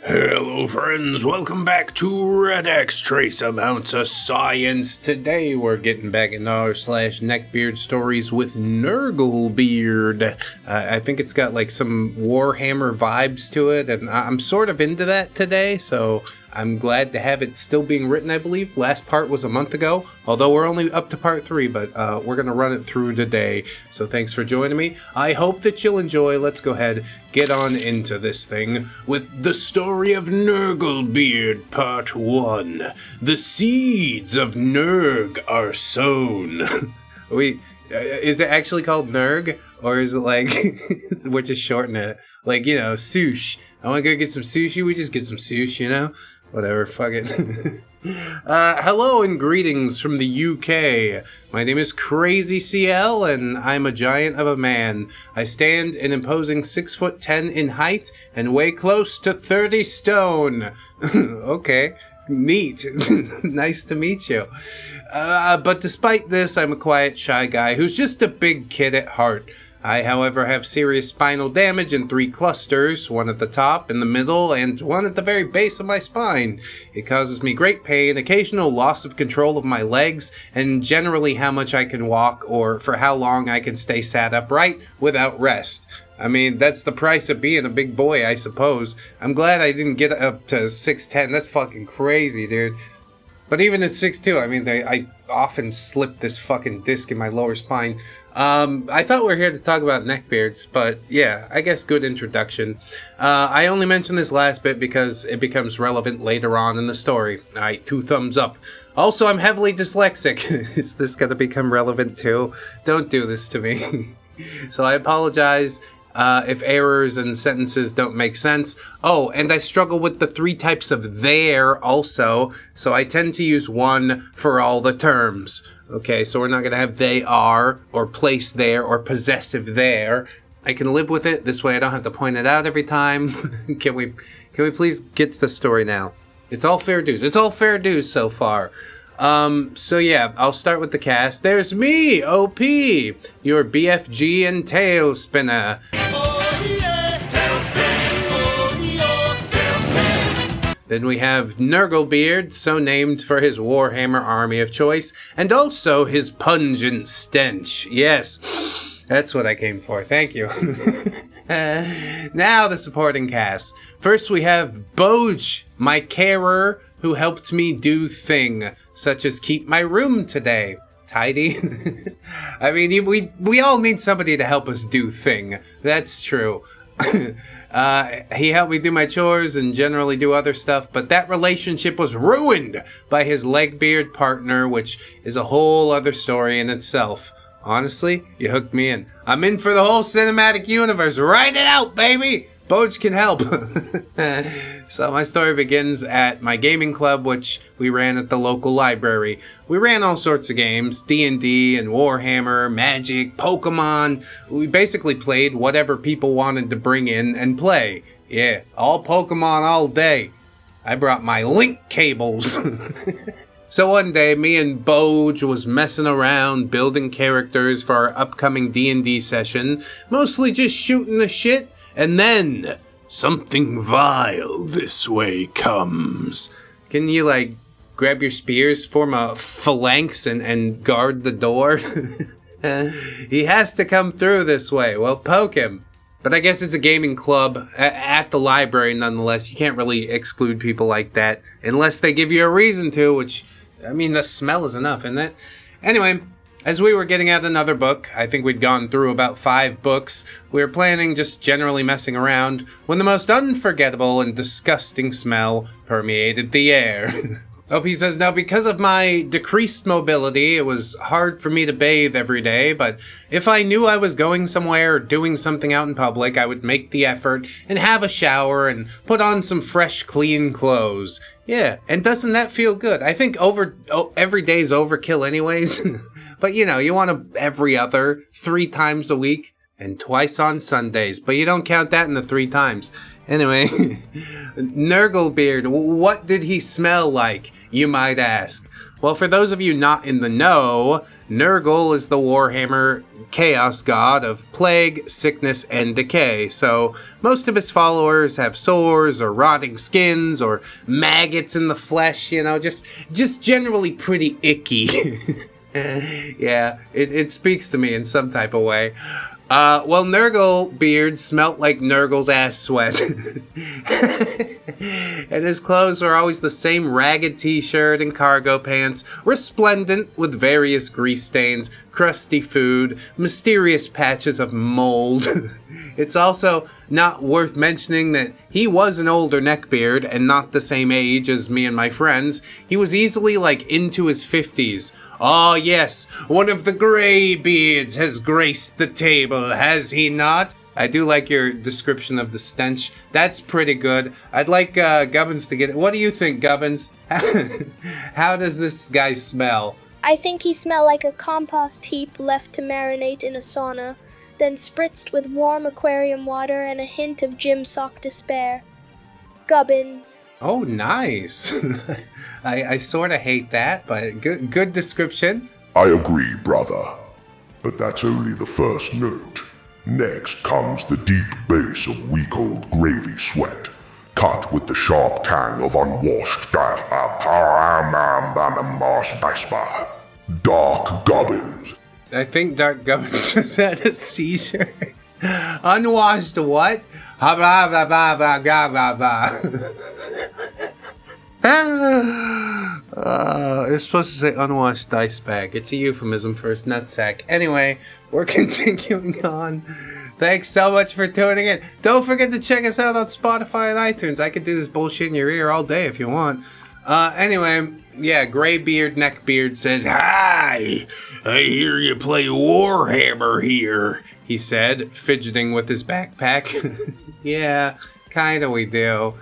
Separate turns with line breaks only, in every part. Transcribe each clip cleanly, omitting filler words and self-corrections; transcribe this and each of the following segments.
Hello friends, welcome back to ReddX, Trace Amounts of Science. Today we're getting back into r/NeckbeardStories with Nurglebeard. I think it's got like some Warhammer vibes to it, and I'm sort of into that today, so I'm glad to have it still being written, I believe. Last part was a month ago, although we're only up to part 3, but we're going to run it through today. So thanks for joining me. I hope that you'll enjoy. Let's go ahead, get on into this thing with the story of Nurglebeard, part 1. The seeds of Nurg are sown. Is it actually called Nurg? Or is it like, we're just shortening it? Like, you know, sush. I want to go get some sushi, we just get some sushi, you know? Whatever, fuck it. Hello and greetings from the UK. My name is Crazy CL and I'm a giant of a man. I stand an imposing 6'10" in height and weigh close to 30 stone. Okay, neat. Nice to meet you. But despite this, I'm a quiet, shy guy who's just a big kid at heart. I, however, have serious spinal damage in 3 clusters, one at the top, in the middle, and one at the very base of my spine. It causes me great pain, occasional loss of control of my legs, and generally how much I can walk or for how long I can stay sat upright without rest. I mean, that's the price of being a big boy, I suppose. I'm glad I didn't get up to 6'10". That's fucking crazy, dude. But even at 6'2", I mean, I often slip this fucking disc in my lower spine. I thought we were here to talk about neckbeards, but yeah, I guess good introduction. I only mentioned this last bit because it becomes relevant later on in the story. Alright, 2 thumbs up. Also, I'm heavily dyslexic. Is this gonna become relevant too? Don't do this to me. So I apologize if errors and sentences don't make sense. Oh, and I struggle with the 3 types of there also, so I tend to use one for all the terms. Okay, so we're not going to have they are, or place there, or possessive there. I can live with it. This way I don't have to point it out every time. Can we please get to the story now? It's all fair dues. It's all fair dues so far. So yeah, I'll start with the cast. There's me, OP, your BFG and tail spinner. Then we have Nurglebeard, so named for his Warhammer army of choice, and also his pungent stench. Yes, that's what I came for. Thank you. Now the supporting cast. First we have Boj, my carer, who helped me do thing, such as keep my room today. Tidy. I mean, we all need somebody to help us do thing. That's true. He helped me do my chores and generally do other stuff, but that relationship was ruined by his legbeard partner, which is a whole other story in itself. Honestly, you hooked me in. I'm in for the whole cinematic universe. Write it out, baby! Boj can help. So my story begins at my gaming club, which we ran at the local library. We ran all sorts of games, D&D and Warhammer, Magic, Pokemon. We basically played whatever people wanted to bring in and play. Yeah, all Pokemon all day. I brought my link cables. So one day, me and Boj was messing around, building characters for our upcoming D&D session, mostly just shooting the shit. And then, something vile this way comes. Can you, like, grab your spears, form a phalanx, and guard the door? He has to come through this way. Well, poke him. But I guess it's a gaming club at the library nonetheless. You can't really exclude people like that unless they give you a reason to, which, I mean, the smell is enough, isn't it? Anyway, as we were getting out another book, I think we'd gone through about 5 books, we were planning just generally messing around, when the most unforgettable and disgusting smell permeated the air. OP says, now because of my decreased mobility, it was hard for me to bathe every day, but if I knew I was going somewhere or doing something out in public, I would make the effort and have a shower and put on some fresh, clean clothes. Yeah, and doesn't that feel good? I think every day's overkill anyways. But you know, you want to every other, 3 times a week, and twice on Sundays. But you don't count that in the 3 times. Anyway, Nurglebeard, what did he smell like, you might ask? Well, for those of you not in the know, Nurgle is the Warhammer chaos god of plague, sickness, and decay. So most of his followers have sores or rotting skins or maggots in the flesh, just generally pretty icky. Yeah, it speaks to me in some type of way. Well, Nurglebeard smelt like Nurgle's ass sweat. And his clothes were always the same ragged t-shirt and cargo pants, resplendent with various grease stains, crusty food, mysterious patches of mold. It's also not worth mentioning that he was an older neckbeard and not the same age as me and my friends. He was easily into his 50s. Oh yes, one of the grey beards has graced the table, has he not? I do like your description of the stench. That's pretty good. I'd like Gubbins to get it. What do you think, Gubbins? How does this guy smell?
I think he smelled like a compost heap left to marinate in a sauna, then spritzed with warm aquarium water and a hint of gym sock despair. Gubbins.
Oh, nice. I sort of hate that, but good description.
I agree, brother. But that's only the first note. Next comes the deep bass of week-old gravy sweat, cut with the sharp tang of unwashed Dark Gubbins.
I think Dark Gubbins just had a seizure. Unwashed what? Ha blah blah blah blah blah blah blah. It's supposed to say unwashed dice bag. It's a euphemism for his nutsack. Anyway, we're continuing on. Thanks so much for tuning in. Don't forget to check us out on Spotify and iTunes. I could do this bullshit in your ear all day if you want. Anyway, yeah, Greybeard Neckbeard says, "Hi, I hear you play Warhammer here," he said, fidgeting with his backpack. Yeah, kinda we do.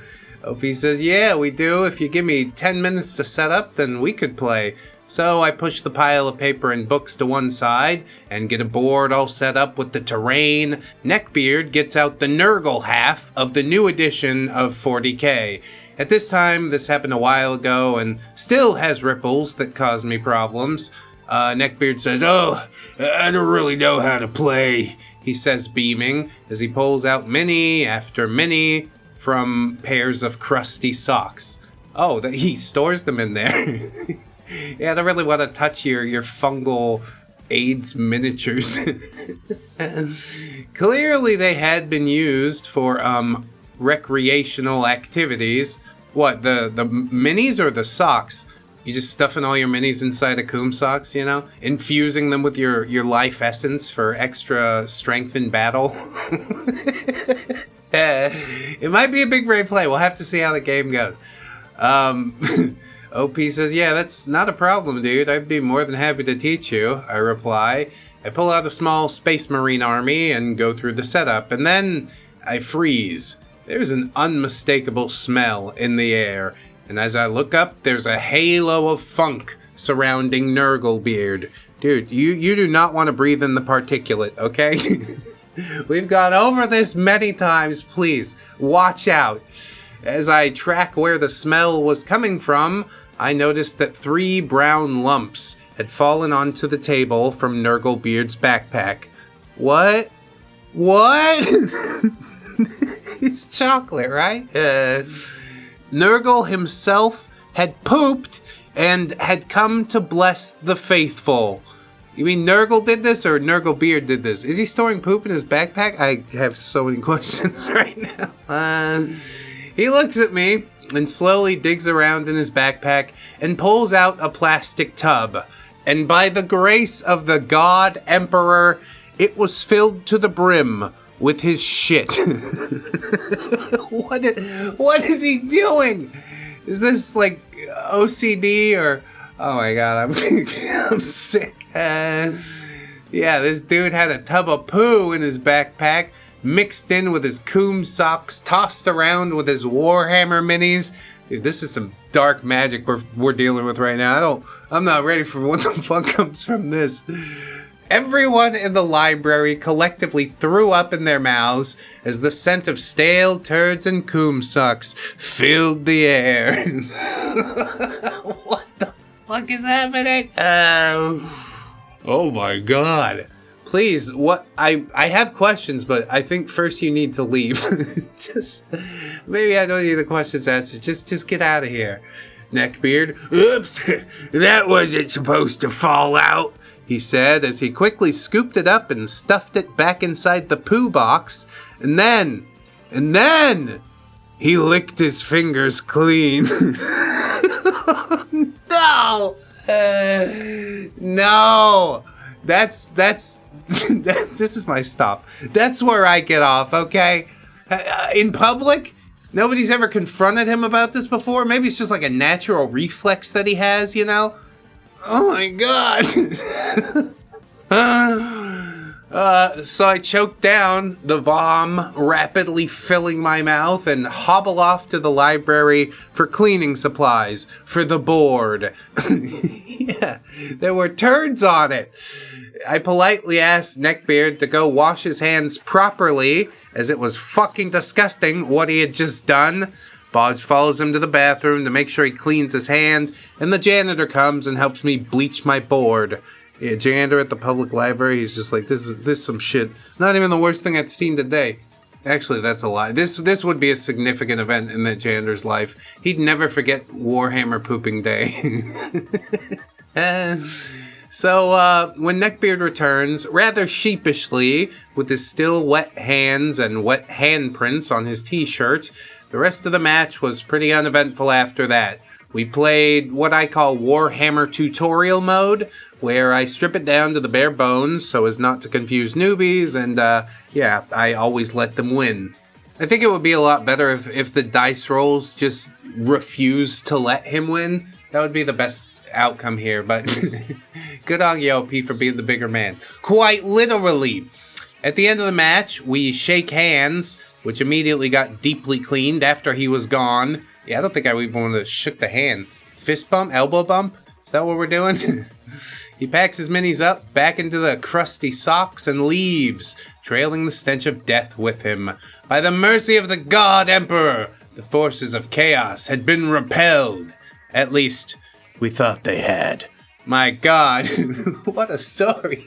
Opie says, "Yeah, we do. If you give me 10 minutes to set up, then we could play." So I push the pile of paper and books to one side and get a board all set up with the terrain. Neckbeard gets out the Nurgle half of the new edition of 40K. At this time, this happened a while ago and still has ripples that cause me problems. Neckbeard says, "Oh, I don't really know how to play," he says, beaming, as he pulls out mini after mini from pairs of crusty socks. Oh, he stores them in there. Yeah, I don't really want to touch your fungal AIDS miniatures. Clearly they had been used for recreational activities. What, the minis or the socks? You just stuffing all your minis inside of coom socks, infusing them with your life essence for extra strength in battle. It might be a big brain play. We'll have to see how the game goes. OP says, "Yeah, that's not a problem, dude. I'd be more than happy to teach you," I reply. I pull out a small Space Marine army and go through the setup, and then I freeze. There's an unmistakable smell in the air, and as I look up, there's a halo of funk surrounding Nurglebeard. Dude, you do not want to breathe in the particulate, okay? We've gone over this many times. Please, watch out. As I track where the smell was coming from, I noticed that 3 brown lumps had fallen onto the table from Nurglebeard's backpack. What? It's chocolate, right? Nurgle himself had pooped and had come to bless the faithful. You mean Nurgle did this or Nurglebeard did this? Is he storing poop in his backpack? I have so many questions right now. He looks at me and slowly digs around in his backpack and pulls out a plastic tub. And by the grace of the God Emperor, it was filled to the brim with his shit. What is he doing? Is this like OCD or... Oh my god, I'm sick. Yeah, this dude had a tub of poo in his backpack, mixed in with his coom socks, tossed around with his Warhammer minis. Dude, this is some dark magic we're dealing with right now. I'm not ready for what the fuck comes from this. Everyone in the library collectively threw up in their mouths as the scent of stale turds and coom socks filled the air. What the fuck is happening? Oh my god. Please, what? I have questions, but I think first you need to leave. Just, maybe I don't need the questions answered. Just get out of here. Neckbeard, oops, that wasn't supposed to fall out, he said as he quickly scooped it up and stuffed it back inside the poo box. And then, he licked his fingers clean. No! No! That's this is my stop. That's where I get off, okay? In public? Nobody's ever confronted him about this before? Maybe it's just like a natural reflex that he has, you know? Oh my god! So I choke down the vom, rapidly filling my mouth, and hobble off to the library for cleaning supplies for the board. Yeah, there were turds on it. I politely asked Neckbeard to go wash his hands properly, as it was fucking disgusting what he had just done. Bodge follows him to the bathroom to make sure he cleans his hand, and the janitor comes and helps me bleach my board. Yeah, janitor at the public library, he's just like, this is some shit. Not even the worst thing I've seen today. Actually, that's a lie. This would be a significant event in that janitor's life. He'd never forget Warhammer pooping day. So, when Neckbeard returns, rather sheepishly, with his still wet hands and wet handprints on his t-shirt, the rest of the match was pretty uneventful after that. We played what I call Warhammer tutorial mode, where I strip it down to the bare bones so as not to confuse newbies, and yeah, I always let them win. I think it would be a lot better if the dice rolls just refused to let him win. That would be the best outcome here, but good on you, OP, for being the bigger man. Quite literally. At the end of the match, we shake hands, which immediately got deeply cleaned after he was gone. Yeah, I don't think I even want to shook the hand. Fist bump? Elbow bump? Is that what we're doing? He packs his minis up, back into the crusty socks, and leaves, trailing the stench of death with him. By the mercy of the God Emperor, the forces of chaos had been repelled. At least, we thought they had. My God, what a story.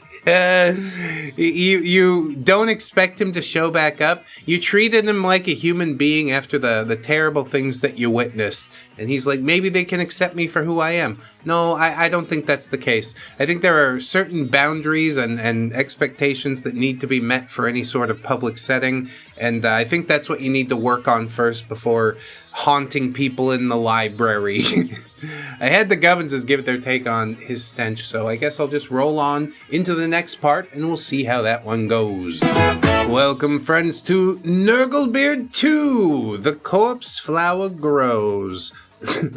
You don't expect him to show back up. You treated him like a human being after the terrible things that you witnessed. And he's like, maybe they can accept me for who I am. No, I don't think that's the case. I think there are certain boundaries and expectations that need to be met for any sort of public setting. And I think that's what you need to work on first before haunting people in the library. I had the Gubbinses give their take on his stench, so I guess I'll just roll on into the next part, and we'll see how that one goes. Welcome, friends, to Nurglebeard 2, The Corpse Flower Grows.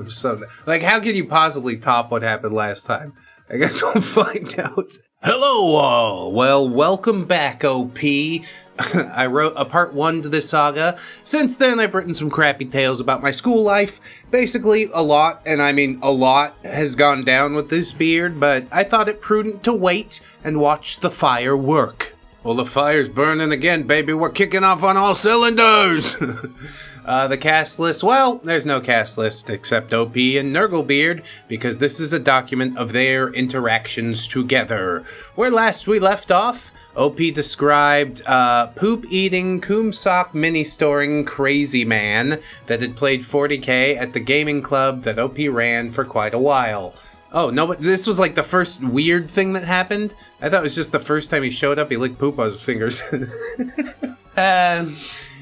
So, like, how can you possibly top what happened last time? I guess we'll find out. Hello, all. Well, welcome back, OP. I wrote a part 1 to this saga. Since then, I've written some crappy tales about my school life. Basically, a lot, and I mean a lot, has gone down with this beard, but I thought it prudent to wait and watch the fire work. Well, the fire's burning again, baby. We're kicking off on all cylinders. The cast list, well, there's no cast list except OP and Nurglebeard, because this is a document of their interactions together. Where last we left off, OP described poop-eating, coom-sock mini-storing crazy man that had played 40k at the gaming club that OP ran for quite a while. Oh, no, but this was like the first weird thing that happened? I thought it was just the first time he showed up, he licked poop on his fingers.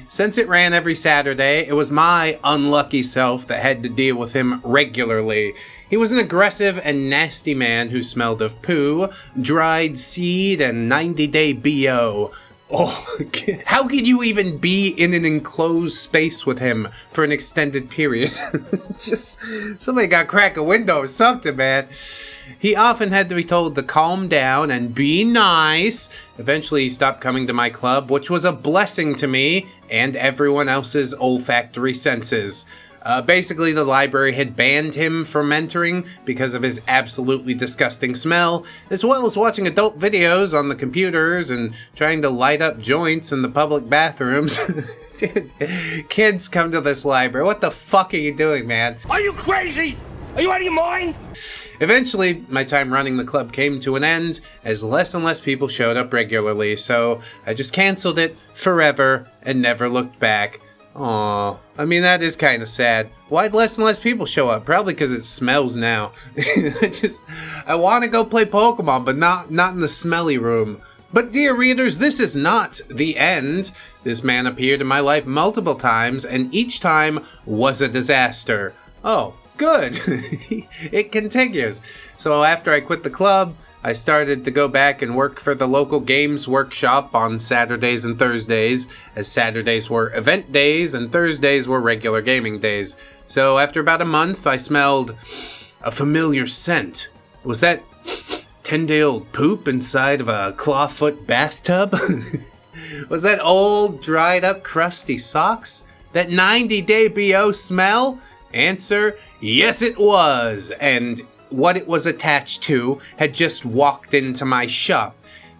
Since it ran every Saturday, it was my unlucky self that had to deal with him regularly. He was an aggressive and nasty man who smelled of poo, dried seed, and 90-day BO. Oh, how could you even be in an enclosed space with him for an extended period? Just, somebody got to crack a window or something, man. He often had to be told to calm down and be nice. Eventually, he stopped coming to my club, which was a blessing to me and everyone else's olfactory senses. Basically, the library had banned him from entering because of his absolutely disgusting smell, as well as watching adult videos on the computers and trying to light up joints in the public bathrooms. Dude, kids come to this library. What the fuck are you doing, man?
Are you crazy? Are you out of your mind?
Eventually, my time running the club came to an end as less and less people showed up regularly, so I just canceled it forever and never looked back. Aw, I mean, that is kind of sad. Why'd less and less people show up? Probably because it smells now. I want to go play Pokemon, but not in the smelly room. But dear readers, this is not the end. This man appeared in my life multiple times, and each time was a disaster. Oh, good. It continues. So after I quit the club, I started to go back and work for the local games workshop on Saturdays and Thursdays, as Saturdays were event days and Thursdays were regular gaming days. So after about a month, I smelled a familiar scent. Was that 10-day-old poop inside of a clawfoot bathtub? Was that old, dried-up, crusty socks? That 90-day BO smell? Answer, yes it was, and what it was attached to had just walked into my shop.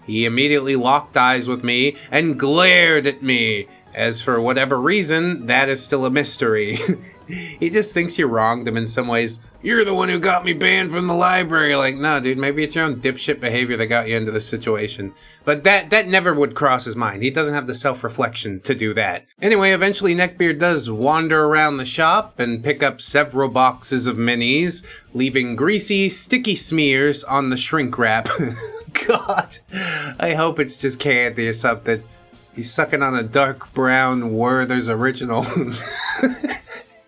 He immediately locked eyes with me and glared at me. As for whatever reason, that is still a mystery. He just thinks you wronged him in some ways. You're the one who got me banned from the library. Like, no, dude, maybe it's your own dipshit behavior that got you into this situation. But that never would cross his mind. He doesn't have the self-reflection to do that. Anyway, eventually Neckbeard does wander around the shop and pick up several boxes of minis, leaving greasy, sticky smears on the shrink wrap. God, I hope it's just candy or something. He's sucking on a dark brown Werther's original.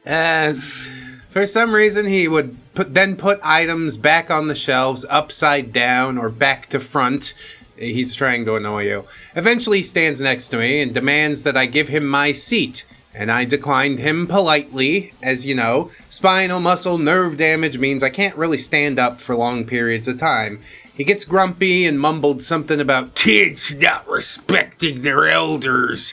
And for some reason, he would put items back on the shelves, upside down or back to front. He's trying to annoy you. Eventually, he stands next to me and demands that I give him my seat. And I declined him politely. As you know, spinal muscle nerve damage means I can't really stand up for long periods of time. He gets grumpy and mumbled something about kids not respecting their elders.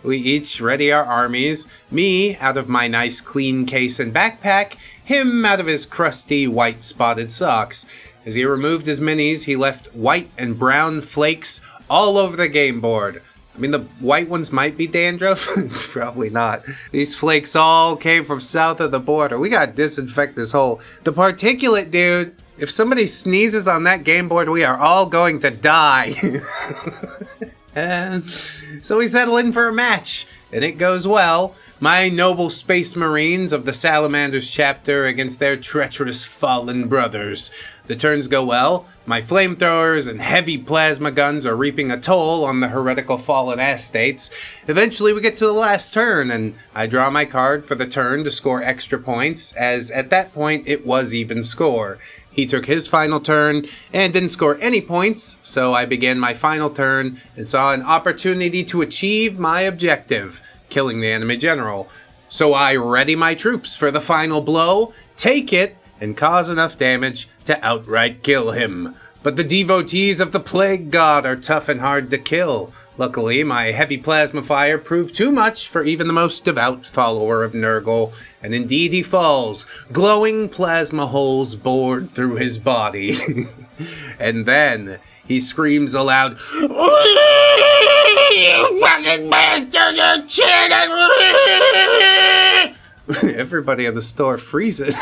We each ready our armies, me out of my nice clean case and backpack, him out of his crusty white spotted socks. As he removed his minis, he left white and brown flakes all over the game board. I mean, the white ones might be dandruff. It's probably not. These flakes all came from south of the border. We gotta disinfect this hole. The particulate, dude. If somebody sneezes on that game board, we are all going to die. And so we settle in for a match, and it goes well. My noble space marines of the Salamanders chapter against their treacherous fallen brothers. The turns go well. My flamethrowers and heavy plasma guns are reaping a toll on the heretical fallen astates. Eventually we get to the last turn, and I draw my card for the turn to score extra points, as at that point it was even score. He took his final turn and didn't score any points, so I began my final turn and saw an opportunity to achieve my objective, killing the enemy general. So I ready my troops for the final blow, take it, and cause enough damage to outright kill him. But the devotees of the Plague God are tough and hard to kill. Luckily, my heavy plasma fire proved too much for even the most devout follower of Nurgle, and indeed he falls, glowing plasma holes bored through his body. And then he screams aloud, "You fucking bastard, you cheated!" Everybody in the store freezes.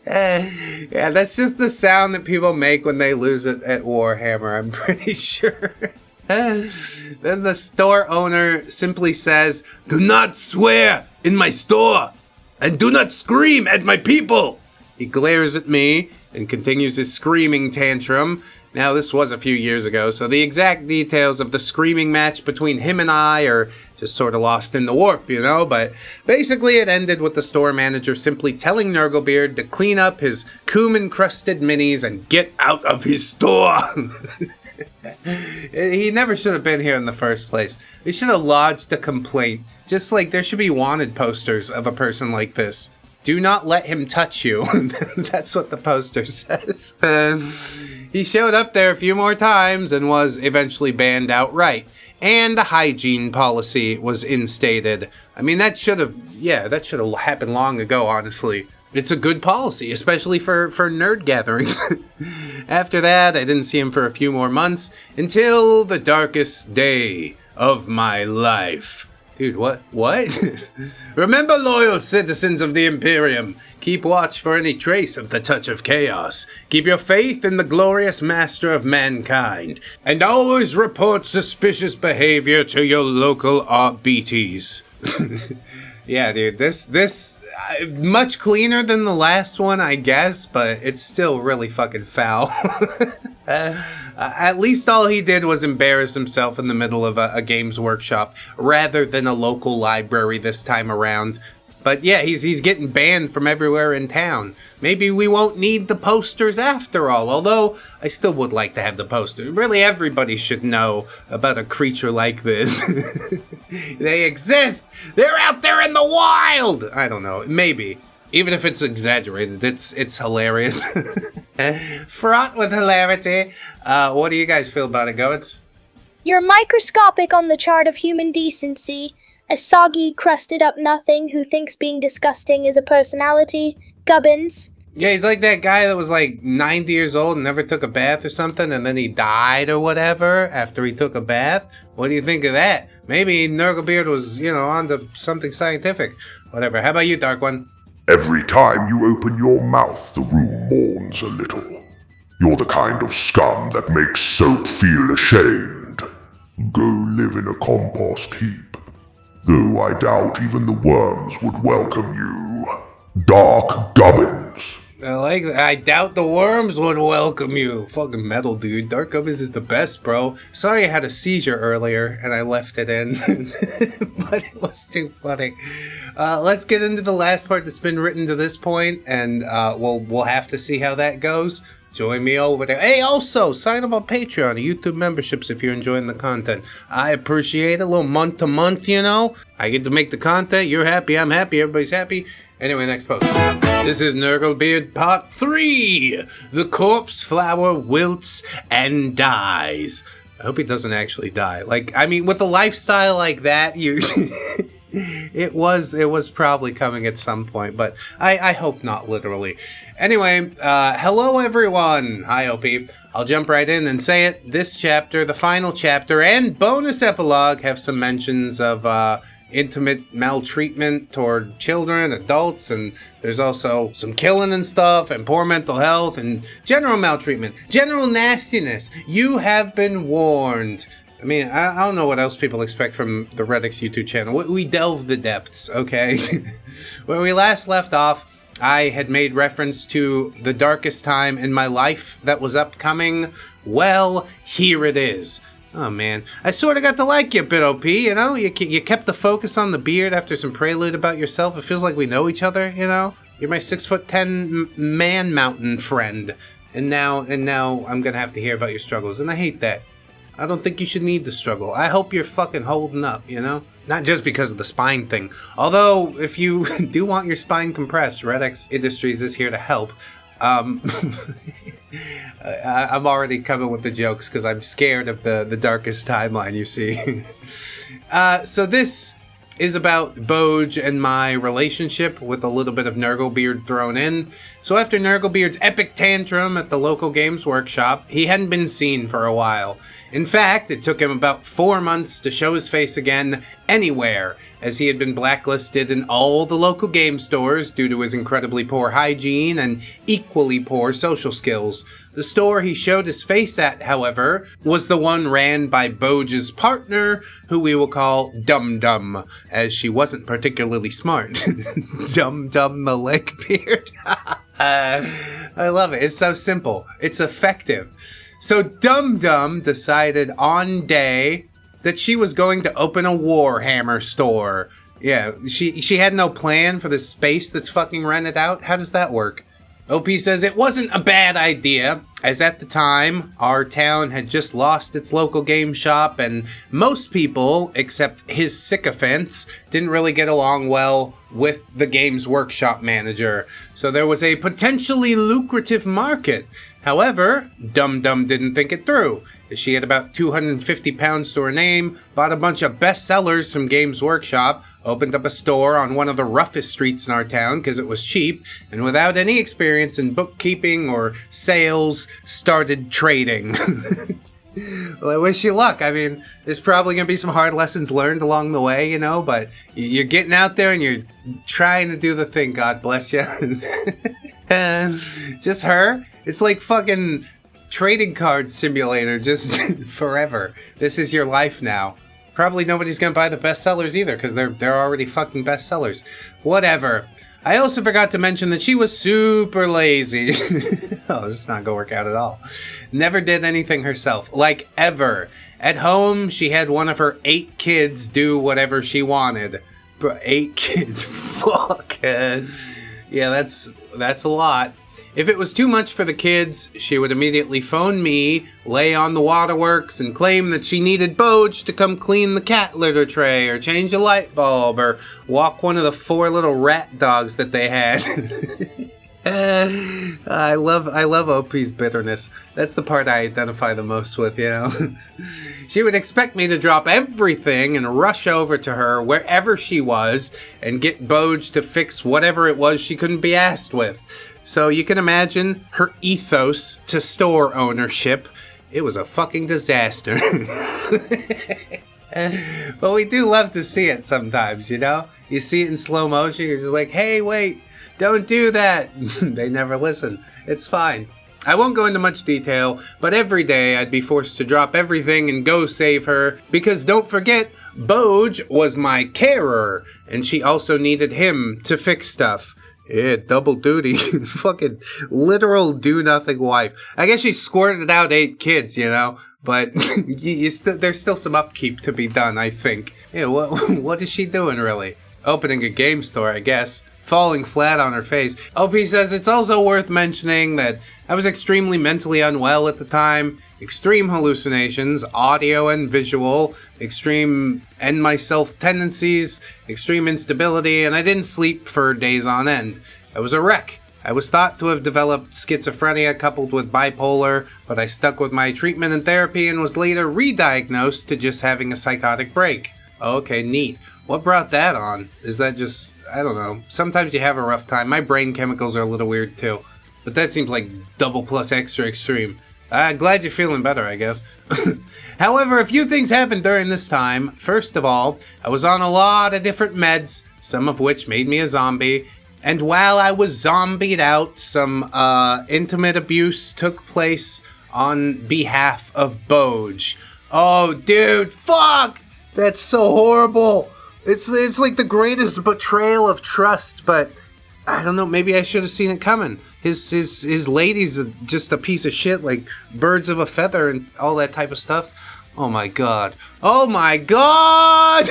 Yeah, that's just the sound that people make when they lose it at Warhammer, I'm pretty sure. Then the store owner simply says, "Do not swear in my store, and do not scream at my people." He glares at me and continues his screaming tantrum. Now, this was a few years ago, so the exact details of the screaming match between him and I are just sort of lost in the warp, you know? But basically it ended with the store manager simply telling Nurglebeard to clean up his cum-encrusted minis and get out of his store. He never should have been here in the first place. We should have lodged a complaint. Just like there should be wanted posters of a person like this. Do not let him touch you. That's what the poster says. He showed up there a few more times and was eventually banned outright. And a hygiene policy was instated. I mean, that should have happened long ago, honestly. It's a good policy, especially for nerd gatherings. After that, I didn't see him for a few more months, until the darkest day of my life. Dude, what? Remember, loyal citizens of the Imperium, keep watch for any trace of the touch of chaos. Keep your faith in the glorious master of mankind, and always report suspicious behavior to your local RBTs. Yeah, dude, this much cleaner than the last one, I guess, but it's still really fucking foul. At least all he did was embarrass himself in the middle of a games workshop, rather than a local library this time around. But yeah, he's getting banned from everywhere in town. Maybe we won't need the posters after all, although I still would like to have the poster. Really, everybody should know about a creature like this. They exist! They're out there in the wild! I don't know, maybe. Even if it's exaggerated, it's hilarious. Fraught with hilarity. What do you guys feel about it, Goetz?
You're microscopic on the chart of human decency. A soggy, crusted-up nothing who thinks being disgusting is a personality. Gubbins.
Yeah, he's like that guy that was like 90 years old and never took a bath or something, and then he died or whatever after he took a bath. What do you think of that? Maybe Nurglebeard was, onto something scientific. Whatever. How about you, Dark One?
Every time you open your mouth, the room mourns a little. You're the kind of scum that makes soap feel ashamed. Go live in a compost heap. Though I doubt even the worms would welcome you. Dark Gubbins.
I doubt the worms would welcome you. Fucking metal, dude. Dark Gubbins is the best, bro. Sorry I had a seizure earlier and I left it in. But it was too funny. Let's get into the last part that's been written to this point, and we'll have to see how that goes. Join me over there. Hey, also, sign up on Patreon, YouTube memberships if you're enjoying the content. I appreciate it. A little month to month, I get to make the content. You're happy, I'm happy, everybody's happy. Anyway, next post. This is Nurglebeard Part 3. The corpse flower wilts and dies. I hope he doesn't actually die. With a lifestyle like that, it was probably coming at some point, but I hope not literally. Anyway, hello everyone. Hi, OP. I'll jump right in and say it. This chapter, the final chapter, and bonus epilogue have some mentions of intimate maltreatment toward children, adults, and there's also some killing and stuff, and poor mental health, and general maltreatment, general nastiness. You have been warned. I mean, I don't know what else people expect from the ReddX YouTube channel. We delve the depths, okay? Where we last left off, I had made reference to the darkest time in my life that was upcoming. Well, here it is. Oh, man. I sort of got to like you a bit, OP, You kept the focus on the beard after some prelude about yourself. It feels like we know each other, You're my 6'10" man mountain friend. And now I'm gonna have to hear about your struggles, and I hate that. I don't think you should need the struggle. I hope you're fucking holding up, Not just because of the spine thing. Although, if you do want your spine compressed, ReddX Industries is here to help. I'm already coming with the jokes because I'm scared of the darkest timeline, you see. So this is about Boj and my relationship with a little bit of Nurglebeard thrown in. So after Nurglebeard's epic tantrum at the local games workshop, he hadn't been seen for a while. In fact, it took him about 4 months to show his face again anywhere, as he had been blacklisted in all the local game stores due to his incredibly poor hygiene and equally poor social skills. The store he showed his face at, however, was the one ran by Boj's partner, who we will call Dum Dum, as she wasn't particularly smart. Dum Dum the Neckbeard. I love it. It's so simple. It's effective. So Dum Dum decided on day that she was going to open a Warhammer store. Yeah, she had no plan for the space that's fucking rented out. How does that work? OP says it wasn't a bad idea, as at the time, our town had just lost its local game shop, and most people, except his sycophants, didn't really get along well with the Games Workshop manager. So there was a potentially lucrative market. However, Dum Dum didn't think it through. She had about 250 pounds to her name, bought a bunch of bestsellers from Games Workshop, opened up a store on one of the roughest streets in our town because it was cheap, and without any experience in bookkeeping or sales, started trading. Well, I wish you luck. I mean, there's probably going to be some hard lessons learned along the way, but you're getting out there and you're trying to do the thing, God bless you. And just her. It's like fucking trading card simulator, just forever. This is your life now. Probably nobody's going to buy the bestsellers either, because they're already fucking bestsellers. Whatever. I also forgot to mention that she was super lazy. Oh, this is not gonna work out at all. Never did anything herself, like ever. At home, she had one of her 8 kids do whatever she wanted. But 8 kids, fuck. Yeah, that's a lot. If it was too much for the kids, she would immediately phone me, lay on the waterworks, and claim that she needed Boj to come clean the cat litter tray, or change a light bulb, or walk one of the 4 little rat dogs that they had. I love OP's bitterness. That's the part I identify the most with, She would expect me to drop everything and rush over to her wherever she was and get Boj to fix whatever it was she couldn't be asked with. So you can imagine her ethos to store ownership. It was a fucking disaster. But we do love to see it sometimes, You see it in slow motion, you're just like, hey, wait, don't do that. They never listen. It's fine. I won't go into much detail, but every day I'd be forced to drop everything and go save her, because don't forget, Boj was my carer, and she also needed him to fix stuff. Yeah, double duty. Fucking literal do-nothing wife. I guess she squirted out 8 kids, but there's still some upkeep to be done, I think. Yeah, what is she doing, really? Opening a game store, I guess. Falling flat on her face. OP says it's also worth mentioning that I was extremely mentally unwell at the time. Extreme hallucinations, audio and visual, extreme end myself tendencies, extreme instability, and I didn't sleep for days on end. I was a wreck. I was thought to have developed schizophrenia coupled with bipolar, but I stuck with my treatment and therapy and was later re-diagnosed to just having a psychotic break. Okay, neat. What brought that on? Is that just, I don't know. Sometimes you have a rough time. My brain chemicals are a little weird too. But that seems like double plus extra extreme. Glad you're feeling better, I guess. However, a few things happened during this time. First of all, I was on a lot of different meds, some of which made me a zombie. And while I was zombied out, some intimate abuse took place on behalf of Boj. Oh, dude, fuck! That's so horrible. It's like the greatest betrayal of trust, but I don't know, maybe I should have seen it coming. His lady's just a piece of shit, like birds of a feather and all that type of stuff. Oh my god. Oh my god!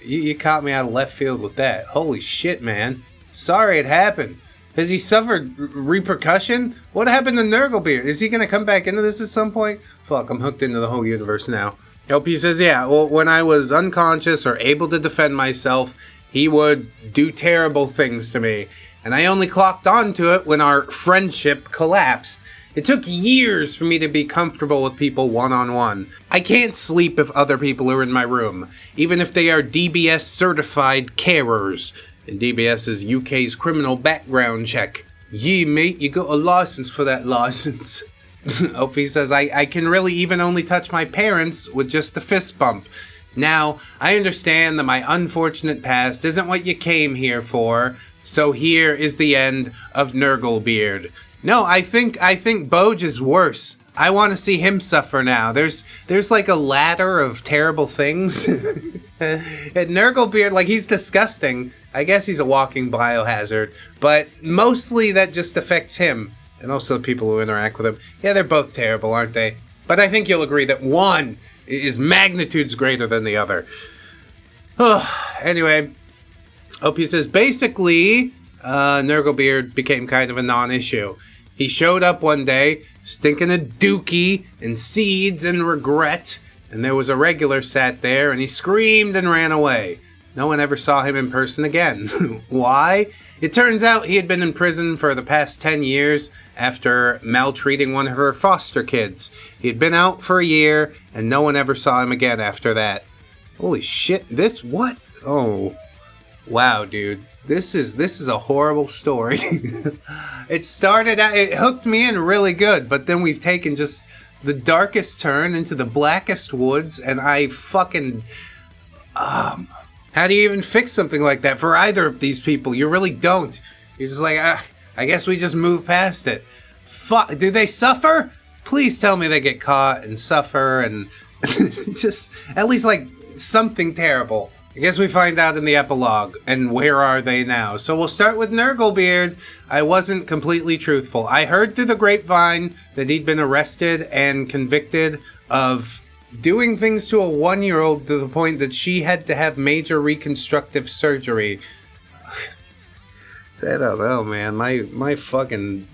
You caught me out of left field with that. Holy shit, man. Sorry it happened. Has he suffered repercussion? What happened to Nurglebeard? Is he gonna come back into this at some point? Fuck, I'm hooked into the whole universe now. LP says, when I was unconscious or able to defend myself, he would do terrible things to me. And I only clocked onto it when our friendship collapsed. It took years for me to be comfortable with people one-on-one. I can't sleep if other people are in my room, even if they are DBS certified carers. And DBS is UK's criminal background check. Yeah, mate, you got a license for that license. OP says, I can really even only touch my parents with just a fist bump. Now, I understand that my unfortunate past isn't what you came here for, so here is the end of Nurglebeard. No, I think Boj is worse. I want to see him suffer now. There's like a ladder of terrible things. And Nurglebeard, like, he's disgusting. I guess he's a walking biohazard, but mostly that just affects him. And also the people who interact with him. Yeah, they're both terrible, aren't they? But I think you'll agree that one is magnitudes greater than the other. Anyway, OP says, basically, Nurglebeard became kind of a non-issue. He showed up one day, stinking a dookie and seeds and regret, and there was a regular sat there, and he screamed and ran away. No one ever saw him in person again. Why? It turns out he had been in prison for the past 10 years after maltreating one of her foster kids. He had been out for a year, and no one ever saw him again after that. Holy shit, what? Oh. Wow, dude. This is a horrible story. It started out, it hooked me in really good, but then we've taken just the darkest turn into the blackest woods, and I fucking... how do you even fix something like that for either of these people? You really don't. You're just like, I guess we just move past it. Fuck, do they suffer? Please tell me they get caught and suffer and just at least like something terrible. I guess we find out in the epilogue. And where are they now? So we'll start with Nurglebeard. I wasn't completely truthful. I heard through the grapevine that he'd been arrested and convicted of doing things to a 1-year-old to the point that she had to have major reconstructive surgery. I don't know, man. My fucking...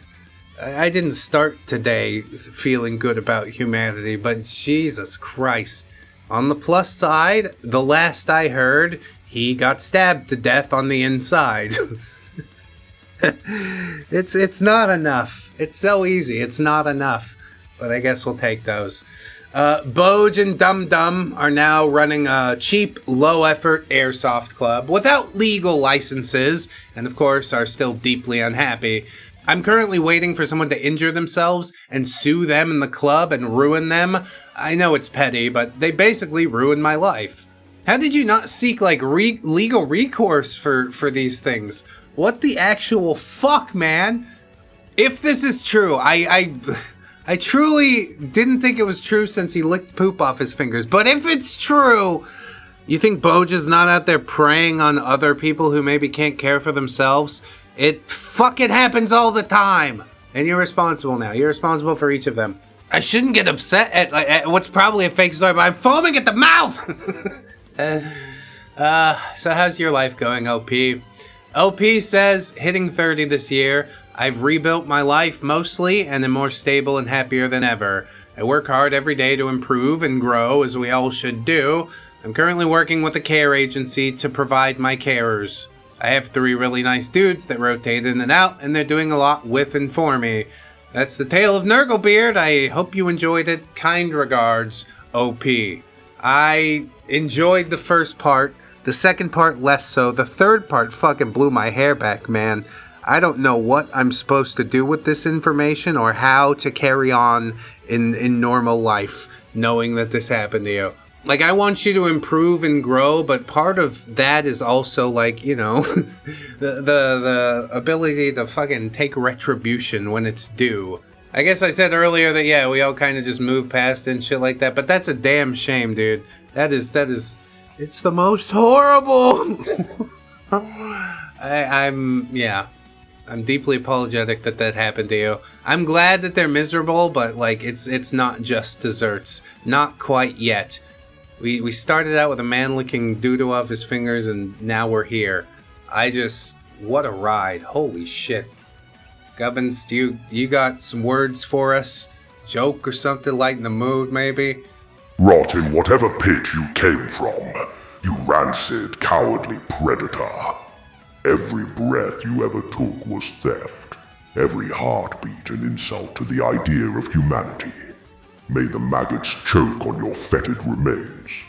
I didn't start today feeling good about humanity, but Jesus Christ. On the plus side, the last I heard, he got stabbed to death on the inside. It's not enough. It's so easy. It's not enough. But I guess we'll take those. Boj and Dum Dum are now running a cheap, low-effort airsoft club without legal licenses, and of course are still deeply unhappy. I'm currently waiting for someone to injure themselves and sue them in the club and ruin them. I know it's petty, but they basically ruined my life. How did you not seek, like, legal recourse for these things? What the actual fuck, man? If this is true, I truly didn't think it was true since he licked poop off his fingers. But if it's true, you think Boj is not out there preying on other people who maybe can't care for themselves? It fucking happens all the time. And you're responsible now. You're responsible for each of them. I shouldn't get upset at what's probably a fake story, but I'm foaming at the mouth! So how's your life going, OP? OP says, hitting 30 this year, I've rebuilt my life mostly and am more stable and happier than ever. I work hard every day to improve and grow, as we all should do. I'm currently working with a care agency to provide my carers. I have 3 really nice dudes that rotate in and out, and they're doing a lot with and for me. That's the tale of Nurglebeard. I hope you enjoyed it. Kind regards, OP. I enjoyed the first part. The second part less so. The third part fucking blew my hair back, man. I don't know what I'm supposed to do with this information or how to carry on in normal life, knowing that this happened to you. Like, I want you to improve and grow, but part of that is also, like, you know, the ability to fucking take retribution when it's due. I guess I said earlier that, yeah, we all kind of just move past and shit like that, but that's a damn shame, dude. That is, it's the most horrible. I'm deeply apologetic that happened to you. I'm glad that they're miserable, but, like, it's not just desserts. Not quite yet. We started out with a man licking doo-doo off his fingers, and now we're here. What a ride. Holy shit. Gubbins, you got some words for us? Joke or something, lighten the mood, maybe?
Rot in whatever pit you came from, you rancid, cowardly predator. Every breath you ever took was theft. Every heartbeat an insult to the idea of humanity. May the maggots choke on your fetid remains.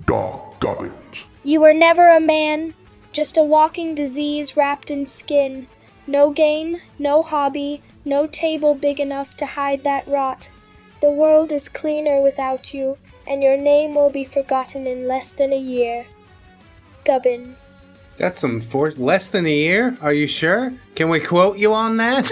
Dark Gubbins.
You were never a man, just a walking disease wrapped in skin. No game, no hobby, no table big enough to hide that rot. The world is cleaner without you, and your name will be forgotten in less than a year. Gubbins.
That's some less than a year? Are you sure? Can we quote you on that?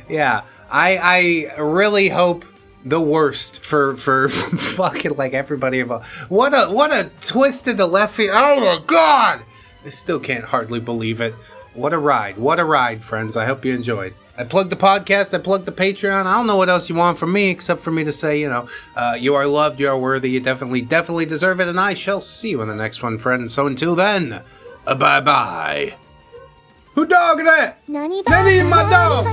Yeah, I really hope the worst for fucking like everybody involved. What a twist in the left field. Oh my god! I still can't hardly believe it. What a ride, friends. I hope you enjoyed. I plugged the podcast, I plugged the Patreon. I don't know what else you want from me except for me to say, you know, you are loved, you are worthy, you definitely deserve it, and I shall see you in the next one, friends. So until then, bye-bye. Who dogged that? Nani my dog?